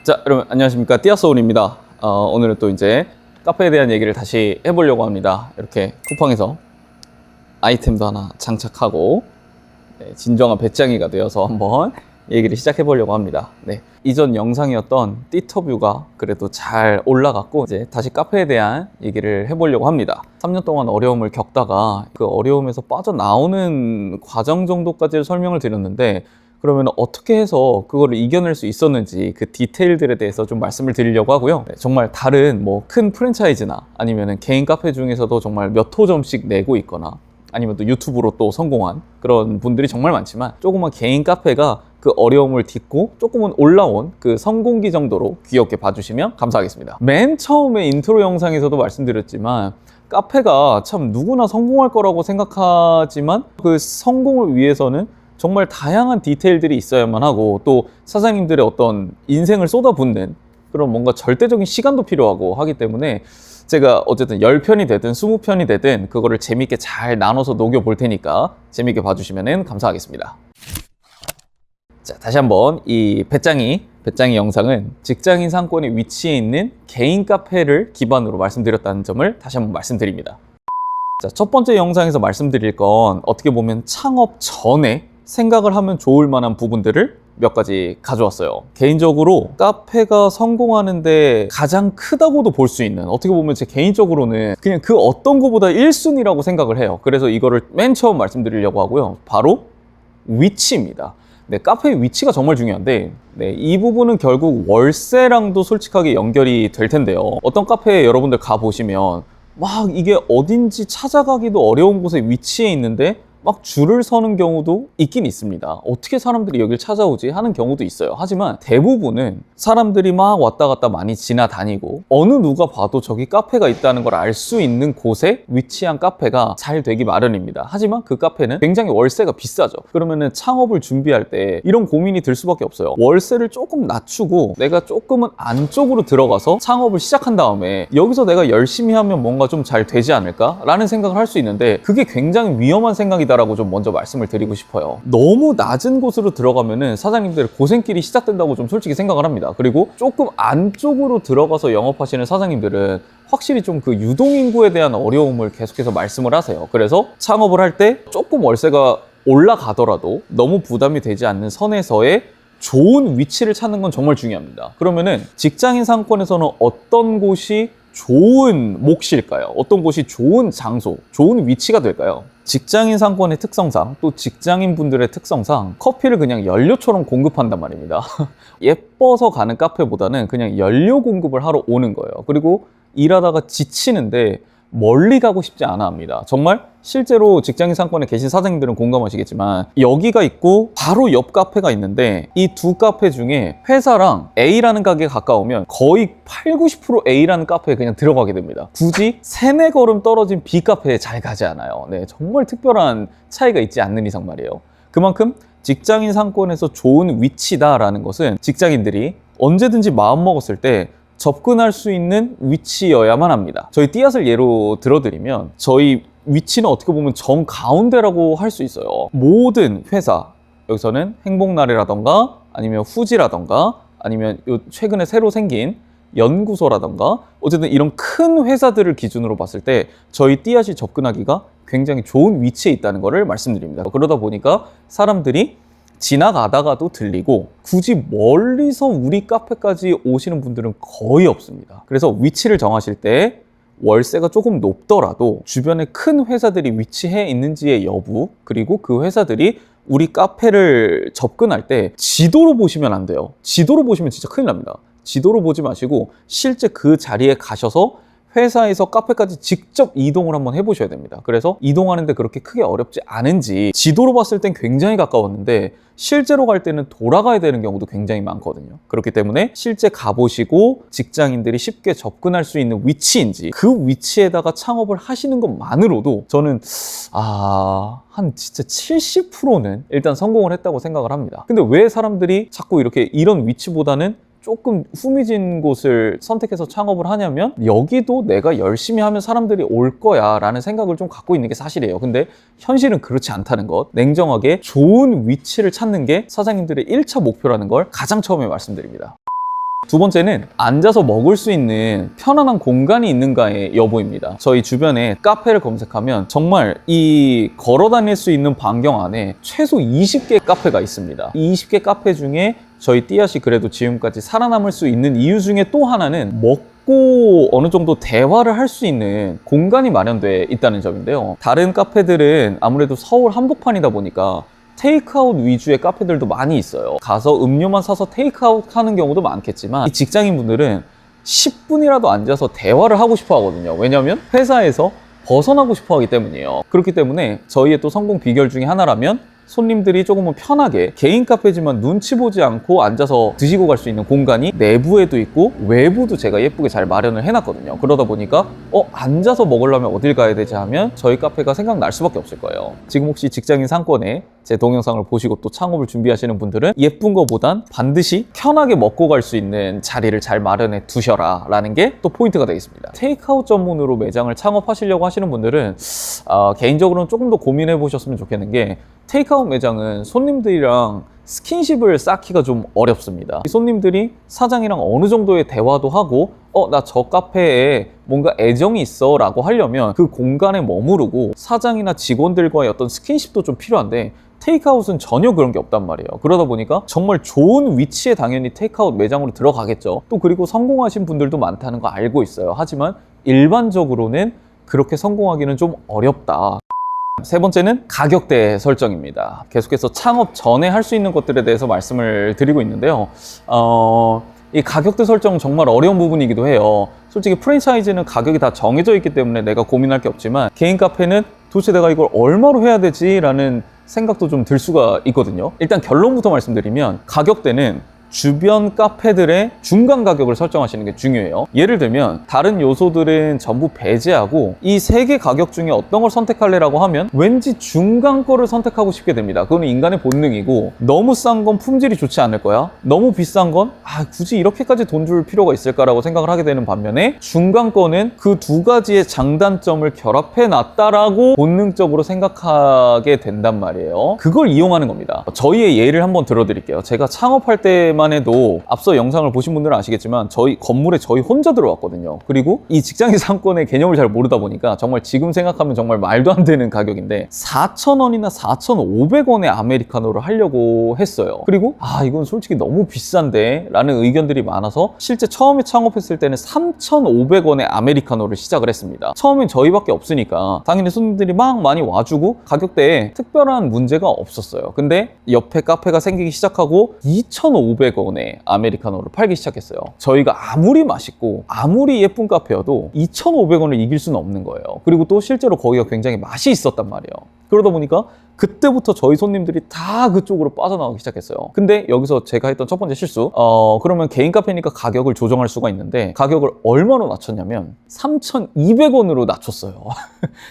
자, 여러분 안녕하십니까, 띠아소울입니다. 오늘은 또 이제 카페에 대한 얘기를 다시 해보려고 합니다. 이렇게 쿠팡에서 아이템도 하나 장착하고 진정한 배짱이가 되어서 한번 얘기를 시작해 보려고 합니다. 이전 영상이었던 띠터뷰가 그래도 잘 올라갔고 이제 다시 카페에 대한 얘기를 해보려고 합니다. 3년 동안 어려움을 겪다가 그 어려움에서 빠져나오는 과정 정도까지 설명을 드렸는데, 그러면 어떻게 해서 그거를 이겨낼 수 있었는지 그 디테일들에 대해서 좀 말씀을 드리려고 하고요. 정말 다른 뭐 큰 프랜차이즈나 아니면 개인 카페 중에서도 정말 몇 호점씩 내고 있거나 아니면 또 유튜브로 또 성공한 그런 분들이 정말 많지만, 조그만 개인 카페가 그 어려움을 딛고 조금은 올라온 그 성공기 정도로 귀엽게 봐주시면 감사하겠습니다. 맨 처음에 인트로 영상에서도 말씀드렸지만, 카페가 참 누구나 성공할 거라고 생각하지만 그 성공을 위해서는 정말 다양한 디테일들이 있어야만 하고, 또 사장님들의 어떤 인생을 쏟아붓는 그런 뭔가 절대적인 시간도 필요하고 하기 때문에, 제가 어쨌든 10편이 되든 20편이 되든 그거를 재밌게 잘 나눠서 녹여 볼 테니까 재밌게 봐주시면 감사하겠습니다. 자, 다시 한번 이 배짱이 영상은 직장인 상권에 위치해 있는 개인 카페를 기반으로 말씀드렸다는 점을 다시 한번 말씀드립니다. 자, 첫 번째 영상에서 말씀드릴 건 어떻게 보면 창업 전에 생각을 하면 좋을 만한 부분들을 몇 가지 가져왔어요. 개인적으로 카페가 성공하는데 가장 크다고도 볼 수 있는, 어떻게 보면 제 개인적으로는 그냥 그 어떤 거보다 1순위라고 생각을 해요. 그래서 이거를 맨 처음 말씀드리려고 하고요. 바로 위치입니다. 카페의 위치가 정말 중요한데, 이 부분은 결국 월세랑도 솔직하게 연결이 될 텐데요. 어떤 카페에 여러분들 가보시면 막 이게 어딘지 찾아가기도 어려운 곳에 위치해 있는데 막 줄을 서는 경우도 있긴 있습니다. 어떻게 사람들이 여길 찾아오지 하는 경우도 있어요. 하지만 대부분은 사람들이 막 왔다 갔다 많이 지나다니고 어느 누가 봐도 저기 카페가 있다는 걸 알 수 있는 곳에 위치한 카페가 잘 되기 마련입니다. 하지만 그 카페는 굉장히 월세가 비싸죠. 그러면은 창업을 준비할 때 이런 고민이 들 수밖에 없어요. 월세를 조금 낮추고 내가 조금은 안쪽으로 들어가서 창업을 시작한 다음에 여기서 내가 열심히 하면 뭔가 좀 잘 되지 않을까? 라는 생각을 할 수 있는데, 그게 굉장히 위험한 생각이다 라고 좀 먼저 말씀을 드리고 싶어요. 너무 낮은 곳으로 들어가면은 사장님들 고생길이 시작된다고 좀 솔직히 생각을 합니다. 그리고 조금 안쪽으로 들어가서 영업하시는 사장님들은 확실히 좀 그 유동인구에 대한 어려움을 계속해서 말씀을 하세요. 그래서 창업을 할 때 조금 월세가 올라가더라도 너무 부담이 되지 않는 선에서의 좋은 위치를 찾는 건 정말 중요합니다. 그러면은 직장인 상권에서는 어떤 곳이 좋은 몫일까요? 어떤 곳이 좋은 장소, 좋은 위치가 될까요? 직장인 상권의 특성상, 또 직장인 분들의 특성상 커피를 그냥 연료처럼 공급한단 말입니다. 예뻐서 가는 카페보다는 그냥 연료 공급을 하러 오는 거예요. 그리고 일하다가 지치는데 멀리 가고 싶지 않아 합니다. 정말 실제로 직장인 상권에 계신 사장님들은 공감하시겠지만, 여기가 있고 바로 옆 카페가 있는데 이 두 카페 중에 회사랑 A라는 가게가 가까우면 거의 80~90% A라는 카페에 그냥 들어가게 됩니다. 굳이 3~4걸음 떨어진 B 카페에 잘 가지 않아요. 정말 특별한 차이가 있지 않는 이상 말이에요. 그만큼 직장인 상권에서 좋은 위치다라는 것은 직장인들이 언제든지 마음먹었을 때 접근할 수 있는 위치여야만 합니다. 저희 띠앗을 예로 들어드리면 저희 위치는 어떻게 보면 정가운데라고 할 수 있어요. 모든 회사, 여기서는 행복나래라던가 아니면 후지라던가 아니면 최근에 새로 생긴 연구소라던가, 어쨌든 이런 큰 회사들을 기준으로 봤을 때 저희 띠앗이 접근하기가 굉장히 좋은 위치에 있다는 것을 말씀드립니다. 그러다 보니까 사람들이 지나가다가도 들리고 굳이 멀리서 우리 카페까지 오시는 분들은 거의 없습니다. 그래서 위치를 정하실 때 월세가 조금 높더라도 주변에 큰 회사들이 위치해 있는지의 여부, 그리고 그 회사들이 우리 카페를 접근할 때 지도로 보시면 안 돼요. 지도로 보시면 진짜 큰일 납니다. 지도로 보지 마시고 실제 그 자리에 가셔서 회사에서 카페까지 직접 이동을 한번 해보셔야 됩니다. 그래서 이동하는데 그렇게 크게 어렵지 않은지, 지도로 봤을 땐 굉장히 가까웠는데 실제로 갈 때는 돌아가야 되는 경우도 굉장히 많거든요. 그렇기 때문에 실제 가보시고 직장인들이 쉽게 접근할 수 있는 위치인지, 그 위치에다가 창업을 하시는 것만으로도 저는 한 진짜 70%는 일단 성공을 했다고 생각을 합니다. 근데 왜 사람들이 자꾸 이렇게 이런 위치보다는 조금 후미진 곳을 선택해서 창업을 하냐면 여기도 내가 열심히 하면 사람들이 올 거야 라는 생각을 좀 갖고 있는 게 사실이에요. 근데 현실은 그렇지 않다는 것, 냉정하게 좋은 위치를 찾는 게 사장님들의 1차 목표라는 걸 가장 처음에 말씀드립니다. 두 번째는 앉아서 먹을 수 있는 편안한 공간이 있는가의 여부입니다. 저희 주변에 카페를 검색하면 정말 이 걸어 다닐 수 있는 반경 안에 최소 20개 카페가 있습니다. 이 20개 카페 중에 저희 띠앗이 그래도 지금까지 살아남을 수 있는 이유 중에 또 하나는 먹고 어느 정도 대화를 할 수 있는 공간이 마련되어 있다는 점인데요. 다른 카페들은 아무래도 서울 한복판이다 보니까 테이크아웃 위주의 카페들도 많이 있어요. 가서 음료만 사서 테이크아웃 하는 경우도 많겠지만 이 직장인분들은 10분이라도 앉아서 대화를 하고 싶어 하거든요. 왜냐하면 회사에서 벗어나고 싶어 하기 때문이에요. 그렇기 때문에 저희의 또 성공 비결 중에 하나라면 손님들이 조금은 편하게 개인 카페지만 눈치 보지 않고 앉아서 드시고 갈 수 있는 공간이 내부에도 있고 외부도 제가 예쁘게 잘 마련을 해놨거든요. 그러다 보니까 앉아서 먹으려면 어딜 가야 되지 하면 저희 카페가 생각날 수밖에 없을 거예요. 지금 혹시 직장인 상권에 제 동영상을 보시고 또 창업을 준비하시는 분들은 예쁜 거보단 반드시 편하게 먹고 갈 수 있는 자리를 잘 마련해 두셔라 라는 게 또 포인트가 되겠습니다. 테이크아웃 전문으로 매장을 창업하시려고 하시는 분들은 개인적으로는 조금 더 고민해 보셨으면 좋겠는 게 테이크아웃 매장은 손님들이랑 스킨십을 쌓기가 좀 어렵습니다. 손님들이 사장이랑 어느 정도의 대화도 하고 나 저 카페에 뭔가 애정이 있어 라고 하려면 그 공간에 머무르고 사장이나 직원들과의 어떤 스킨십도 좀 필요한데 테이크아웃은 전혀 그런 게 없단 말이에요. 그러다 보니까 정말 좋은 위치에 당연히 테이크아웃 매장으로 들어가겠죠. 또 그리고 성공하신 분들도 많다는 거 알고 있어요. 하지만 일반적으로는 그렇게 성공하기는 좀 어렵다. 세 번째는 가격대 설정입니다. 계속해서 창업 전에 할 수 있는 것들에 대해서 말씀을 드리고 있는데요. 이 가격대 설정 정말 어려운 부분이기도 해요. 솔직히 프랜차이즈는 가격이 다 정해져 있기 때문에 내가 고민할 게 없지만 개인 카페는 도대체 내가 이걸 얼마로 해야 되지? 라는 생각도 좀 들 수가 있거든요. 일단 결론부터 말씀드리면 가격대는 주변 카페들의 중간 가격을 설정하시는 게 중요해요. 예를 들면 다른 요소들은 전부 배제하고 이 세 개 가격 중에 어떤 걸 선택할래라고 하면 왠지 중간 거를 선택하고 싶게 됩니다. 그건 인간의 본능이고 너무 싼 건 품질이 좋지 않을 거야. 너무 비싼 건 굳이 이렇게까지 돈 줄 필요가 있을까라고 생각을 하게 되는 반면에 중간 거는 그 두 가지의 장단점을 결합해 놨다라고 본능적으로 생각하게 된단 말이에요. 그걸 이용하는 겁니다. 저희의 예를 한번 들어드릴게요. 제가 창업할 때만 해도 앞서 영상을 보신 분들은 아시겠지만 저희 건물에 저희 혼자 들어왔거든요. 그리고 이 직장인 상권의 개념을 잘 모르다 보니까 정말 지금 생각하면 정말 말도 안 되는 가격인데 4,000원이나 4,500원의 아메리카노를 하려고 했어요. 그리고 이건 솔직히 너무 비싼데 라는 의견들이 많아서 실제 처음에 창업했을 때는 3,500원의 아메리카노를 시작을 했습니다. 처음엔 저희밖에 없으니까 당연히 손님들이 막 많이 와주고 가격대에 특별한 문제가 없었어요. 근데 옆에 카페가 생기기 시작하고 2,500원에 아메리카노를 팔기 시작했어요. 저희가 아무리 맛있고 아무리 예쁜 카페여도 2,500원을 이길 수는 없는 거예요. 그리고 또 실제로 거기가 굉장히 맛이 있었단 말이에요. 그러다 보니까 그때부터 저희 손님들이 다 그쪽으로 빠져나가기 시작했어요. 근데 여기서 제가 했던 첫 번째 실수, 그러면 개인 카페니까 가격을 조정할 수가 있는데 가격을 얼마로 낮췄냐면 3,200원으로 낮췄어요.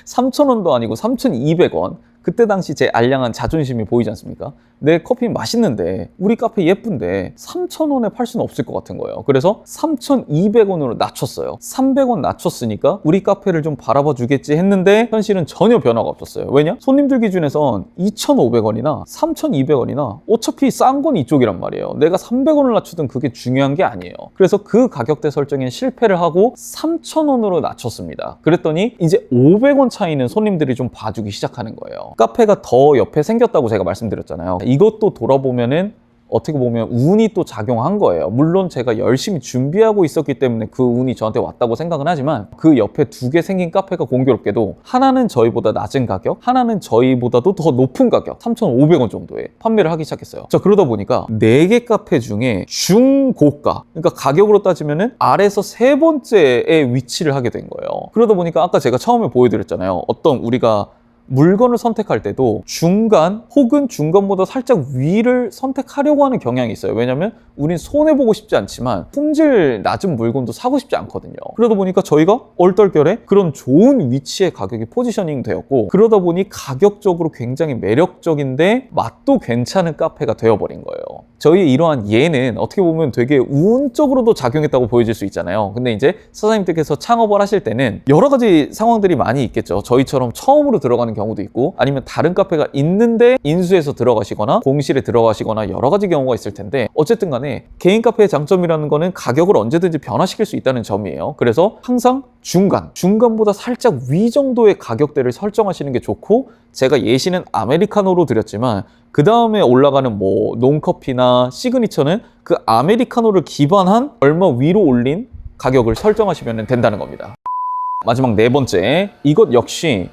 3,000원도 아니고 3,200원. 그때 당시 제 알량한 자존심이 보이지 않습니까? 내 커피 맛있는데 우리 카페 예쁜데 3,000원에 팔 수는 없을 것 같은 거예요. 그래서 3,200원으로 낮췄어요. 300원 낮췄으니까 우리 카페를 좀 바라봐 주겠지 했는데 현실은 전혀 변화가 없었어요. 왜냐? 손님들 기준에선 2,500원이나 3,200원이나 어차피 싼 건 이쪽이란 말이에요. 내가 300원을 낮추든 그게 중요한 게 아니에요. 그래서 그 가격대 설정에 실패를 하고 3,000원으로 낮췄습니다. 그랬더니 이제 500원 차이는 손님들이 좀 봐주기 시작하는 거예요. 카페가 더 옆에 생겼다고 제가 말씀드렸잖아요. 이것도 돌아보면은 어떻게 보면 운이 또 작용한 거예요. 물론 제가 열심히 준비하고 있었기 때문에 그 운이 저한테 왔다고 생각은 하지만 그 옆에 두 개 생긴 카페가 공교롭게도 하나는 저희보다 낮은 가격, 하나는 저희보다도 더 높은 가격 3,500원 정도에 판매를 하기 시작했어요. 자, 그러다 보니까 4개 카페 중에 중고가, 그러니까 가격으로 따지면은 아래에서 세 번째에 위치를 하게 된 거예요. 그러다 보니까 아까 제가 처음에 보여드렸잖아요. 어떤 우리가 물건을 선택할 때도 중간 혹은 중간보다 살짝 위를 선택하려고 하는 경향이 있어요. 왜냐면 우린 손해보고 싶지 않지만 품질 낮은 물건도 사고 싶지 않거든요. 그러다 보니까 저희가 얼떨결에 그런 좋은 위치에 가격이 포지셔닝 되었고, 그러다 보니 가격적으로 굉장히 매력적인데 맛도 괜찮은 카페가 되어버린 거예요. 저희의 이러한 예는 어떻게 보면 되게 운적으로도 작용했다고 보여질 수 있잖아요. 근데 이제 사장님들께서 창업을 하실 때는 여러 가지 상황들이 많이 있겠죠. 저희처럼 처음으로 들어가는 경우도 있고, 아니면 다른 카페가 있는데 인수해서 들어가시거나 공실에 들어가시거나 여러 가지 경우가 있을 텐데, 어쨌든 간에 개인 카페의 장점이라는 거는 가격을 언제든지 변화시킬 수 있다는 점이에요. 그래서 항상 중간보다 살짝 위 정도의 가격대를 설정하시는 게 좋고, 제가 예시는 아메리카노로 드렸지만 그 다음에 올라가는 뭐 논커피나 시그니처는 그 아메리카노를 기반한 얼마 위로 올린 가격을 설정하시면 된다는 겁니다. 마지막 네 번째, 이것 역시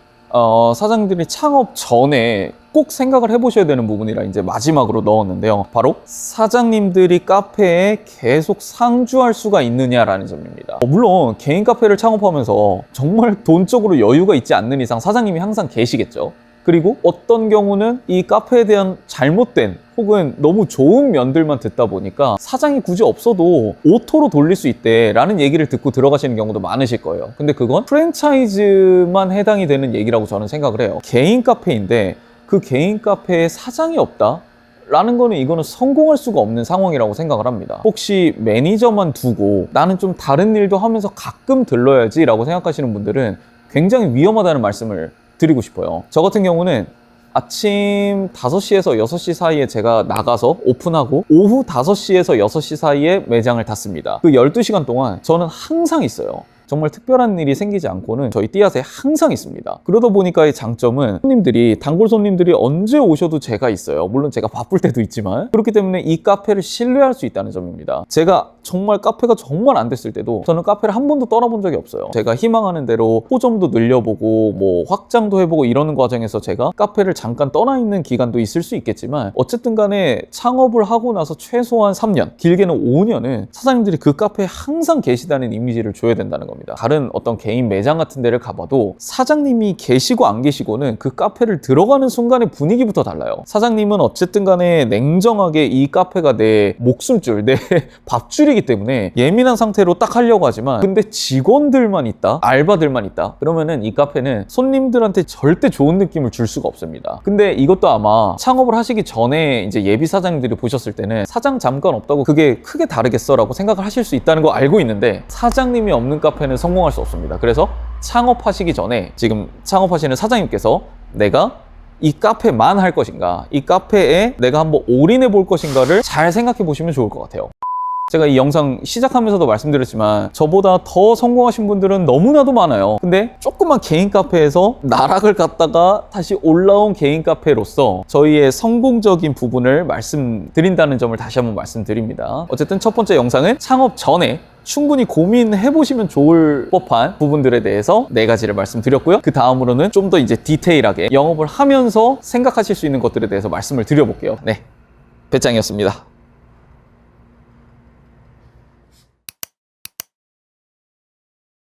사장님들이 창업 전에 꼭 생각을 해보셔야 되는 부분이라 이제 마지막으로 넣었는데요. 바로 사장님들이 카페에 계속 상주할 수가 있느냐라는 점입니다. 물론 개인 카페를 창업하면서 정말 돈적으로 여유가 있지 않는 이상 사장님이 항상 계시겠죠. 그리고 어떤 경우는 이 카페에 대한 잘못된 혹은 너무 좋은 면들만 듣다 보니까 사장이 굳이 없어도 오토로 돌릴 수 있대 라는 얘기를 듣고 들어가시는 경우도 많으실 거예요. 근데 그건 프랜차이즈만 해당이 되는 얘기라고 저는 생각을 해요. 개인 카페인데 그 개인 카페에 사장이 없다? 라는 거는 이거는 성공할 수가 없는 상황이라고 생각을 합니다. 혹시 매니저만 두고 나는 좀 다른 일도 하면서 가끔 들러야지 라고 생각하시는 분들은 굉장히 위험하다는 말씀을 드리고 싶어요. 저 같은 경우는 아침 5시에서 6시 사이에 제가 나가서 오픈하고 오후 5시에서 6시 사이에 매장을 닫습니다. 그 12시간 동안 저는 항상 있어요. 정말 특별한 일이 생기지 않고는 저희 띠앗에 항상 있습니다. 그러다 보니까 의 장점은 단골 손님들이 언제 오셔도 제가 있어요. 물론 제가 바쁠 때도 있지만, 그렇기 때문에 이 카페를 신뢰할 수 있다는 점입니다. 제가 정말 카페가 정말 안 됐을 때도 저는 카페를 한 번도 떠나본 적이 없어요. 제가 희망하는 대로 호점도 늘려보고 뭐 확장도 해보고 이러는 과정에서 제가 카페를 잠깐 떠나 있는 기간도 있을 수 있겠지만, 어쨌든 간에 창업을 하고 나서 최소한 3년, 길게는 5년은 사장님들이 그 카페에 항상 계시다는 이미지를 줘야 된다는 겁니다. 다른 어떤 개인 매장 같은 데를 가봐도 사장님이 계시고 안 계시고는 그 카페를 들어가는 순간의 분위기부터 달라요. 사장님은 어쨌든 간에 냉정하게 이 카페가 내 목숨줄, 내 밥줄이기 때문에 예민한 상태로 딱 하려고 하지만, 근데 직원들만 있다, 알바들만 있다, 그러면은 이 카페는 손님들한테 절대 좋은 느낌을 줄 수가 없습니다. 근데 이것도 아마 창업을 하시기 전에 이제 예비 사장님들이 보셨을 때는 사장 잠깐 없다고 그게 크게 다르겠어 라고 생각을 하실 수 있다는 거 알고 있는데, 사장님이 없는 카페는 성공할 수 없습니다. 그래서 창업하시기 전에 지금 창업하시는 사장님께서 내가 이 카페만 할 것인가, 이 카페에 내가 한번 올인해 볼 것인가를 잘 생각해 보시면 좋을 것 같아요. 제가 이 영상 시작하면서도 말씀드렸지만 저보다 더 성공하신 분들은 너무나도 많아요. 근데 조그만 개인 카페에서 나락을 갔다가 다시 올라온 개인 카페로서 저희의 성공적인 부분을 말씀드린다는 점을 다시 한번 말씀드립니다. 어쨌든 첫 번째 영상은 창업 전에 충분히 고민해 보시면 좋을 법한 부분들에 대해서 4가지를 말씀드렸고요. 그 다음으로는 좀 더 이제 디테일하게 영업을 하면서 생각하실 수 있는 것들에 대해서 말씀을 드려볼게요. 네, 배짱이었습니다.